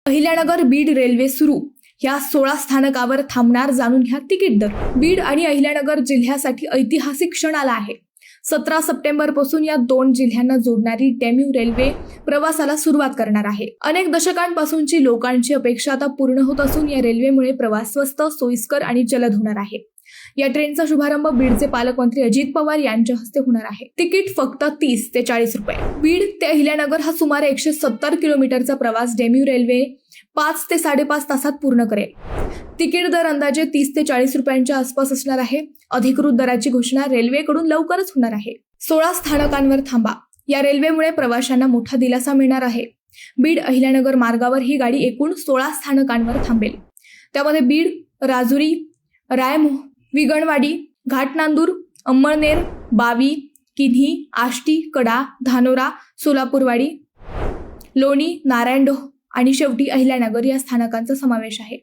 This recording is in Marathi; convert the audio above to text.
अहिल्यानगर बीड रेल्वे सुरू, या 16 स्थानकावर थांबणार, जाणून घ्या तिकीट दर। बीड आणि अहिल्यानगर जिल्ह्यासाठी ऐतिहासिक क्षण आला आहे। 17 सप्टेंबर पासून या दोन जिल्ह्यांना जोडणारी डेम्यू रेल्वे प्रवासाला सुरुवात करणार आहे। अनेक दशकांपासूनची लोकांची अपेक्षा आता पूर्ण होत असून या रेल्वेमुळे प्रवास स्वस्त, सोयीस्कर आणि जलद होणार आहे। या ट्रेनचा शुभारंभ बीडचे पालकमंत्री अजित पवार यांच्या हस्ते होणार आहे। तिकीट फक्त 30 ते 40 रुपये। बीड ते अहिल्यानगर हा सुमारे 170 किलोमीटरचा प्रवास डेम्यू रेल्वे 5 ते 5.5 तासात पूर्ण करेल। तिकीट दर अंदाजे 30 ते 40 रुपयांच्या आसपास असणार आहे। अधिकृत दराची घोषणा रेल्वेकडून लवकरच होणार आहे। 16 स्थानकांवर थांबा, या रेल्वेमुळे प्रवाशांना मोठा दिलासा मिळणार आहे। बीड अहिल्यानगर मार्गावर ही गाडी एकूण 16 स्थानकांवर थांबेल। त्यामध्ये बीड, राजुरी, रायमोह, विगणवाडी, घाटनांदूर, अंमळनेर, बावी, किन्ही, आष्टी, कडा, धानोरा, सोलापूरवाडी, लोणी, नारायणडोह आणि शेवटी अहिल्यानगर या स्थानकांचा समावेश आहे।